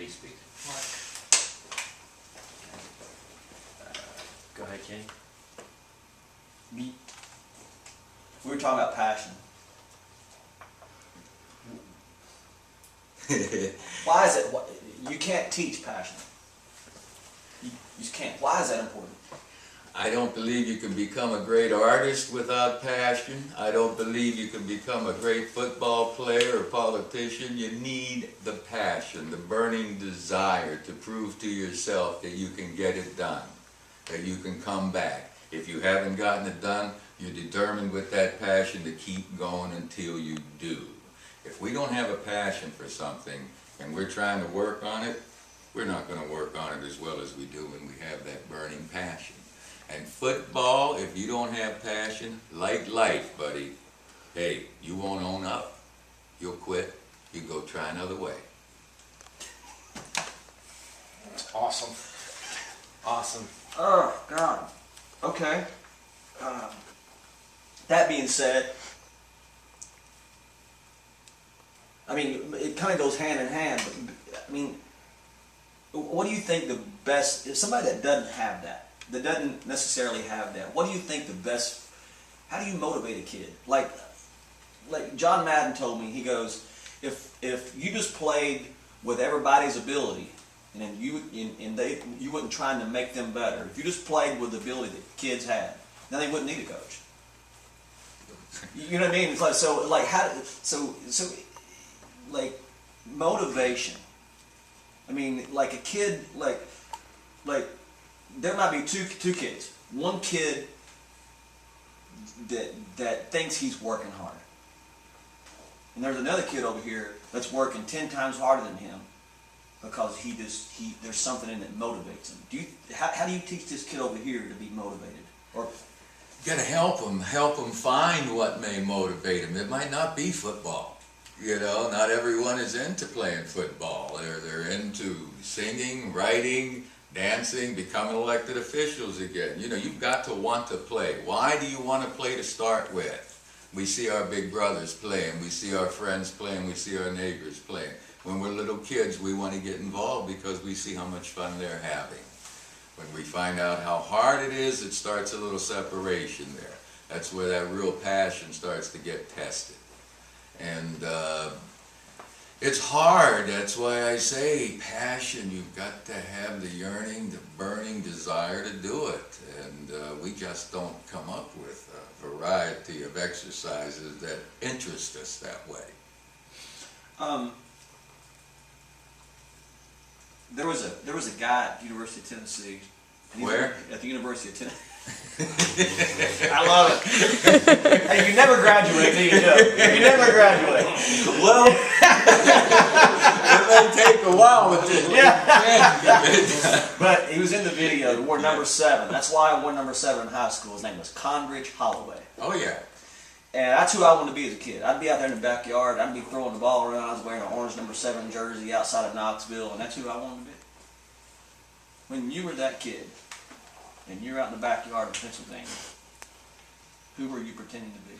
Please speak. Go ahead, Kenny. We were talking about passion. Why is it? You can't teach passion. You just can't. Why is that important? I don't believe you can become a great artist without passion. I don't believe you can become a great football player or politician. You need the passion, the burning desire to prove to yourself that you can get it done, that you can come back. If you haven't gotten it done, you're determined with that passion to keep going until you do. If we don't have a passion for something and we're trying to work on it, we're not going to work on it as well as we do when we have that burning passion. And football, if you don't have passion, like life, buddy, hey, you won't own up, you'll quit, you go try another way. That's awesome. Awesome. Oh, God. Okay. That being said, I mean, it kind of goes hand in hand, but, I mean, what do you think the best, if somebody that doesn't have that doesn't necessarily have that, what do you think the best, how do you motivate a kid? Like John Madden told me, he goes, if you just played with everybody's ability, and then you wasn't trying to make them better, if you just played with the ability that kids had, then they wouldn't need a coach. You know what I mean? It's like, so like how, so like motivation. I mean, like a kid, like there might be two kids. One kid that thinks he's working hard, and there's another kid over here that's working 10 times harder than him because there's something in it that motivates him. How do you teach this kid over here to be motivated? Or You gotta help them find what may motivate them. It might not be football. You know, not everyone is into playing football. They're into singing, writing, dancing, becoming elected officials again. You know, you've got to want to play. Why do you want to play to start with? We see our big brothers playing, we see our friends playing, we see our neighbors playing. When we're little kids, we want to get involved because we see how much fun they're having. When we find out how hard it is, it starts a little separation there. That's where that real passion starts to get tested. And it's hard. That's why I say passion. You've got to have the yearning, the burning desire to do it. And we just don't come up with a variety of exercises that interest us that way. There was a guy at the University of Tennessee. Where? At the University of Tennessee. I love it. Hey, you never graduate, do you, Joe? You never graduate. Well, it may take a while, but But he was in the video. He wore number 7. That's why I wore number 7 in high school. His name was Condridge Holloway. Oh yeah. And that's who I wanted to be as a kid. I'd be out there in the backyard. I'd be throwing the ball around. I was wearing an orange number 7 jersey outside of Knoxville, and that's who I wanted to be. When you were that kid, and you're out in the backyard of Pennsylvania, who were you pretending to be?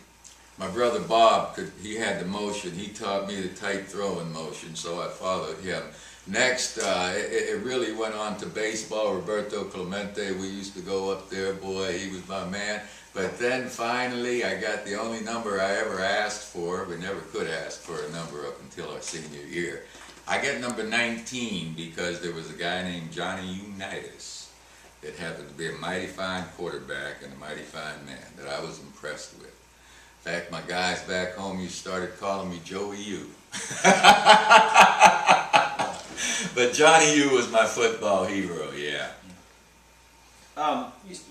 My brother Bob, he had the motion. He taught me the tight throwing motion, so I followed him. Next, it really went on to baseball. Roberto Clemente, we used to go up there. Boy, he was my man. But then finally, I got the only number I ever asked for. We never could ask for a number up until our senior year. I got number 19 because there was a guy named Johnny Unitas that happened to be a mighty fine quarterback and a mighty fine man that I was impressed with. In fact, my guys back home, you started calling me Joey U. But Johnny U was my football hero, yeah.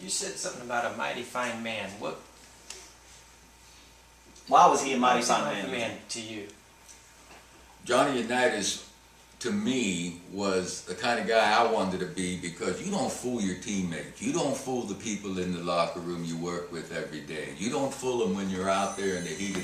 You said something about a mighty fine man. Why was he a mighty fine man to you? Johnny Unitas, to me, was the kind of guy I wanted to be because you don't fool your teammates. You don't fool the people in the locker room you work with every day. You don't fool them when you're out there in the heat of the